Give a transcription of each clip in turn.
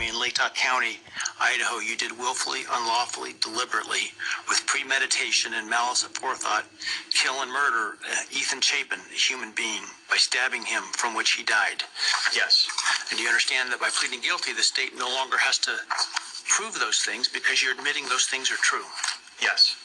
in Latah County, Idaho, you did willfully, unlawfully, deliberately, with premeditation and malice aforethought, kill and murder Ethan Chapin, a human being, by stabbing him, from which he died. Yes. And do you understand that by pleading guilty, the state no longer has to prove those things because you're admitting those things are true? Yes.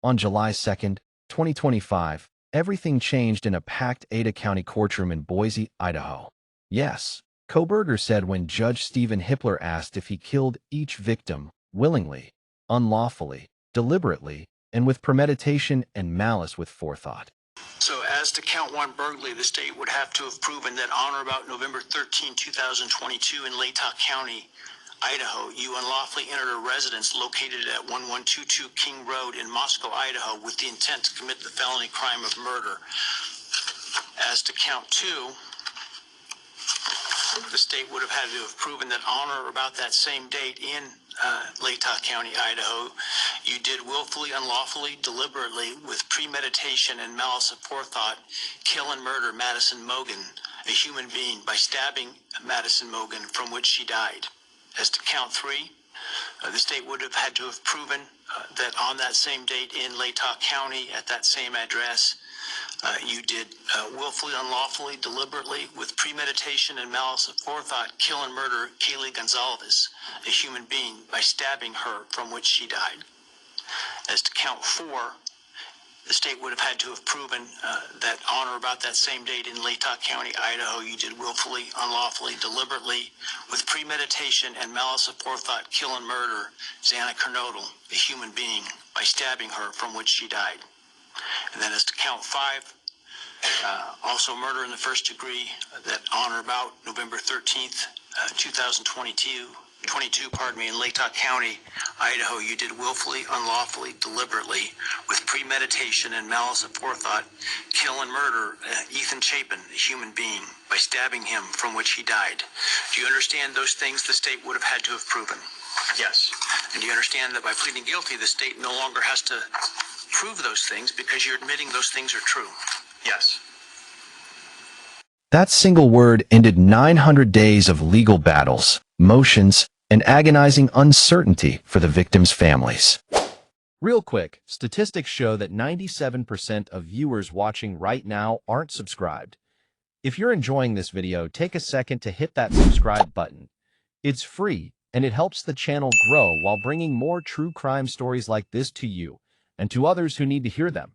On July 2nd, 2025, everything changed in a packed Ada County courtroom in Boise, Idaho. Yes, Kohberger said when Judge Stephen Hippler asked if he killed each victim willingly, unlawfully, deliberately, and with premeditation and malice with forethought. So as to count one burglary, the state would have to have proven that on or about November 13, 2022 in Latah County, Idaho, you unlawfully entered a residence located at 1122 King Road in Moscow, Idaho, with the intent to commit the felony crime of murder. As to count two, the state would have had to have proven that on or about that same date in Latah County, Idaho, you did willfully, unlawfully, deliberately, with premeditation and malice aforethought, kill and murder Madison Mogen, a human being, by stabbing Madison Mogen, from which she died. As to count three, the state would have had to have proven that on that same date in Latah County, at that same address, you did willfully, unlawfully, deliberately, with premeditation and malice aforethought, kill and murder Kaylee Goncalves, a human being, by stabbing her, from which she died. As to count four, the state would have had to have proven that on or about that same date in Latah County, Idaho, you did willfully, unlawfully, deliberately, with premeditation and malice aforethought, kill and murder Xana Kernodle, a human being, by stabbing her, from which she died. And then as to count five, also murder in the first degree, that on or about November 13th, 2022, in Latah County, Idaho, you did willfully, unlawfully, deliberately, with premeditation and malice aforethought, kill and murder Ethan Chapin, a human being, by stabbing him, from which he died. Do you understand those things the state would have had to have proven? Yes. And do you understand that by pleading guilty, the state no longer has to prove those things because you're admitting those things are true? Yes. That single word ended 900 days of legal battles, motions, and agonizing uncertainty for the victims' families. Real quick, statistics show that 97% of viewers watching right now aren't subscribed. If you're enjoying this video, take a second to hit that subscribe button. It's free, and it helps the channel grow while bringing more true crime stories like this to you and to others who need to hear them.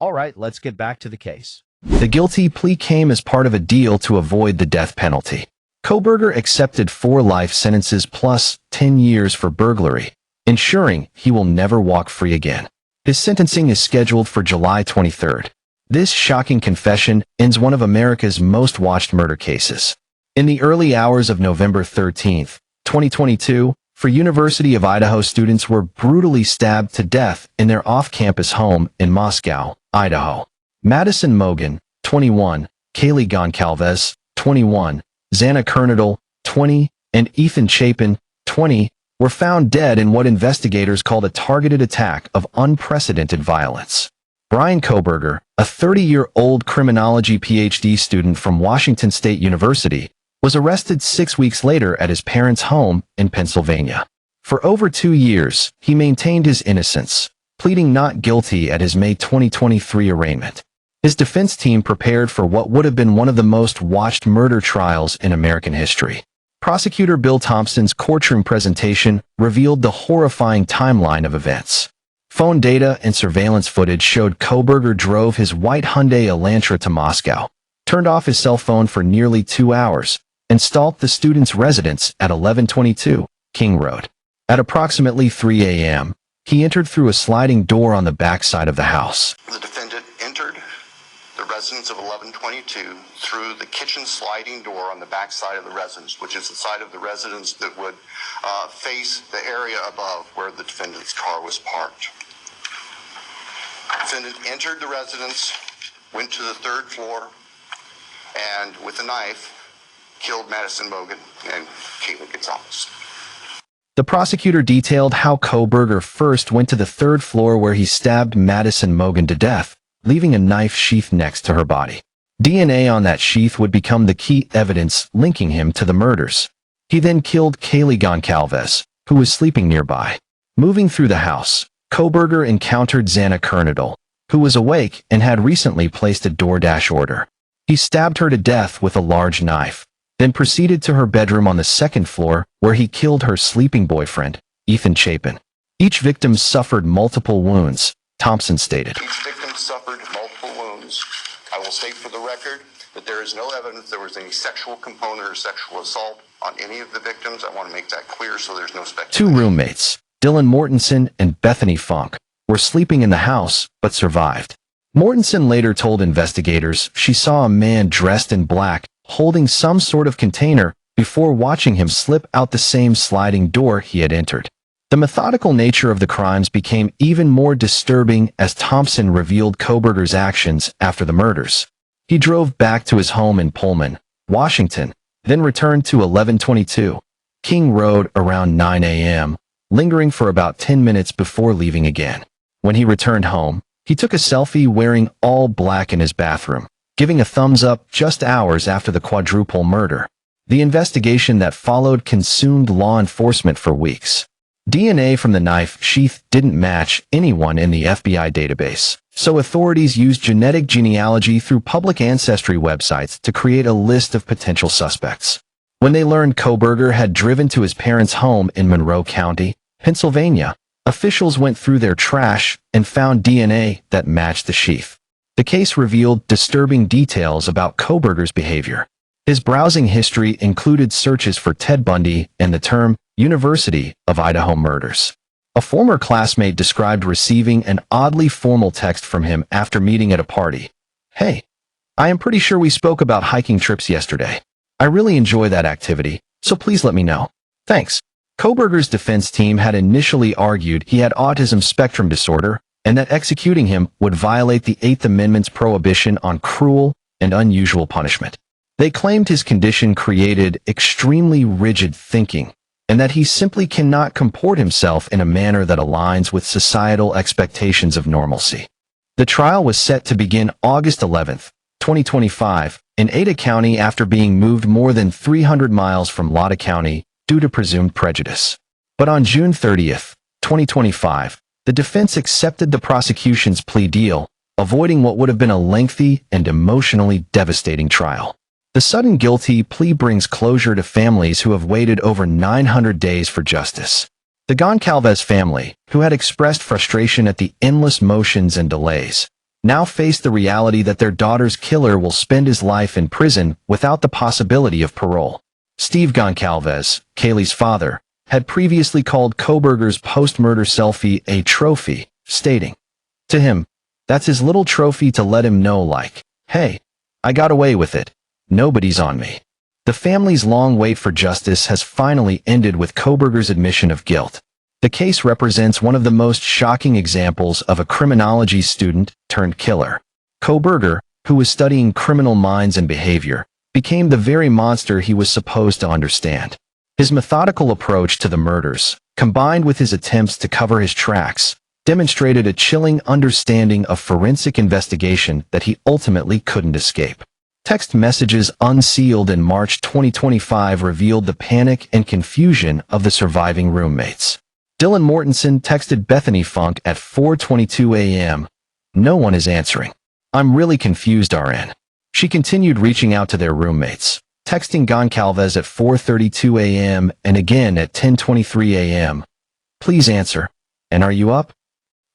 All right, let's get back to the case. The guilty plea came as part of a deal to avoid the death penalty. Kohberger accepted 4 life sentences plus 10 years for burglary, ensuring he will never walk free again. His sentencing is scheduled for July 23rd. This shocking confession ends one of America's most watched murder cases. In the early hours of November 13th, 2022, University of Idaho students were brutally stabbed to death in their off-campus home in Moscow, Idaho. Madison Mogen, 21, Kaylee Goncalves, 21, Xana Kernodle, 20, and Ethan Chapin, 20, were found dead in what investigators called a targeted attack of unprecedented violence. Bryan Kohberger, a 30-year-old criminology PhD student from Washington State University, was arrested 6 weeks later at his parents' home in Pennsylvania. For over 2 years, he maintained his innocence, pleading not guilty at his May 2023 arraignment. His defense team prepared for what would have been one of the most watched murder trials in American history. Prosecutor Bill Thompson's courtroom presentation revealed the horrifying timeline of events. Phone data and surveillance footage showed Kohberger drove his white Hyundai Elantra to Moscow, turned off his cell phone for nearly 2 hours, and stalked the student's residence at 1122 King Road. At approximately 3 a.m., he entered through a sliding door on the back side of the house. The defendant entered the residence of 1122 through the kitchen sliding door on the back side of the residence, which is the side of the residence that would face the area above where the defendant's car was parked. The defendant entered the residence, went to the 3rd floor, and with a knife, killed Madison Mogen and Kaylee Goncalves. The prosecutor detailed how Kohberger first went to the 3rd floor where he stabbed Madison Mogen to death, leaving a knife sheath next to her body. DNA on that sheath would become the key evidence linking him to the murders. He then killed Kaylee Goncalves, who was sleeping nearby. Moving through the house, Kohberger encountered Xana Kernodle, who was awake and had recently placed a DoorDash order. He stabbed her to death with a large knife, then proceeded to her bedroom on the second floor where he killed her sleeping boyfriend, Ethan Chapin. Each victim suffered multiple wounds, Thompson stated. Each victim suffered multiple wounds. I will state for the record that there is no evidence there was any sexual component or sexual assault on any of the victims. I want to make that clear so there's no speculation. Two roommates, Dylan Mortensen and Bethany Funk, were sleeping in the house but survived. Mortensen later told investigators she saw a man dressed in black holding some sort of container before watching him slip out the same sliding door he had entered. The methodical nature of the crimes became even more disturbing as Thompson revealed Kohberger's actions after the murders. He drove back to his home in Pullman, Washington, then returned to 1122 King Road around 9 a.m., lingering for about 10 minutes before leaving again. When he returned home, he took a selfie wearing all black in his bathroom, giving a thumbs up just hours after the quadruple murder. The investigation that followed consumed law enforcement for weeks. DNA from the knife sheath didn't match anyone in the FBI database, so authorities used genetic genealogy through public ancestry websites to create a list of potential suspects. When they learned Kohberger had driven to his parents' home in Monroe County, Pennsylvania, officials went through their trash and found DNA that matched the sheath. The case revealed disturbing details about Kohberger's behavior. His browsing history included searches for Ted Bundy and the term University of Idaho murders. A former classmate described receiving an oddly formal text from him after meeting at a party. "Hey, I am pretty sure we spoke about hiking trips yesterday. I really enjoy that activity, so please let me know. Thanks." Kohberger's defense team had initially argued he had autism spectrum disorder and that executing him would violate the Eighth Amendment's prohibition on cruel and unusual punishment. They claimed his condition created extremely rigid thinking, and that he simply cannot comport himself in a manner that aligns with societal expectations of normalcy. The trial was set to begin August 11, 2025, in Ada County after being moved more than 300 miles from Lada County due to presumed prejudice. But on June 30, 2025, the defense accepted the prosecution's plea deal, avoiding what would have been a lengthy and emotionally devastating trial. The sudden guilty plea brings closure to families who have waited over 900 days for justice. The Goncalves family, who had expressed frustration at the endless motions and delays, now face the reality that their daughter's killer will spend his life in prison without the possibility of parole. Steve Goncalves, Kaylee's father, had previously called Kohberger's post-murder selfie a trophy, stating, to him, "That's his little trophy to let him know, like, hey, I got away with it. Nobody's on me." The family's long wait for justice has finally ended with Kohberger's admission of guilt. The case represents one of the most shocking examples of a criminology student turned killer. Kohberger, who was studying criminal minds and behavior, became the very monster he was supposed to understand. His methodical approach to the murders, combined with his attempts to cover his tracks, demonstrated a chilling understanding of forensic investigation that he ultimately couldn't escape. Text messages unsealed in March 2025 revealed the panic and confusion of the surviving roommates. Dylan Mortensen texted Bethany Funk at 4:22 a.m. "No one is answering. I'm really confused, RN." She continued reaching out to their roommates, texting Goncalves at 4:32 a.m. and again at 10:23 a.m. "Please answer. And are you up?"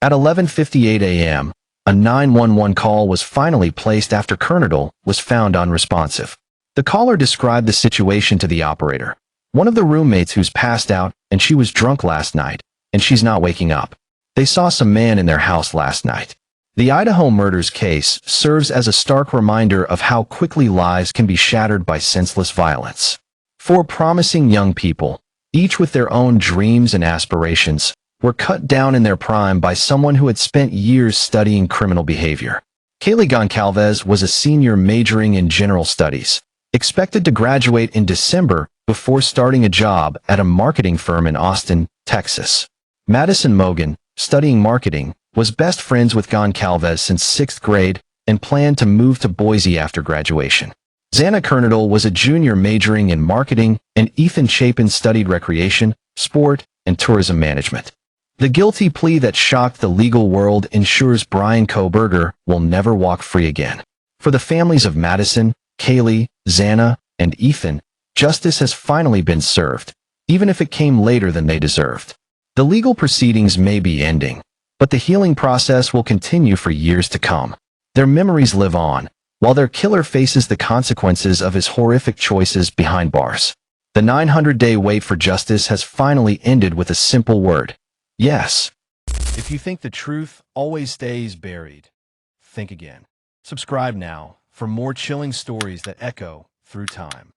At 11:58 a.m., a 911 call was finally placed after Kernodle was found unresponsive. The caller described the situation to the operator. "One of the roommates who's passed out and she was drunk last night, and she's not waking up. They saw some man in their house last night." The Idaho murders case serves as a stark reminder of how quickly lives can be shattered by senseless violence. Four promising young people, each with their own dreams and aspirations, were cut down in their prime by someone who had spent years studying criminal behavior. Kaylee Goncalves was a senior majoring in general studies, expected to graduate in December before starting a job at a marketing firm in Austin, Texas. Madison Mogen, studying marketing, was best friends with Goncalves since 6th grade and planned to move to Boise after graduation. Xana Kernodle was a junior majoring in marketing, and Ethan Chapin studied recreation, sport, and tourism management. The guilty plea that shocked the legal world ensures Bryan Kohberger will never walk free again. For the families of Madison, Kaylee, Xana, and Ethan, justice has finally been served, even if it came later than they deserved. The legal proceedings may be ending, but the healing process will continue for years to come. Their memories live on, while their killer faces the consequences of his horrific choices behind bars. The 900-day wait for justice has finally ended with a simple word: yes. If you think the truth always stays buried, think again. Subscribe now for more chilling stories that echo through time.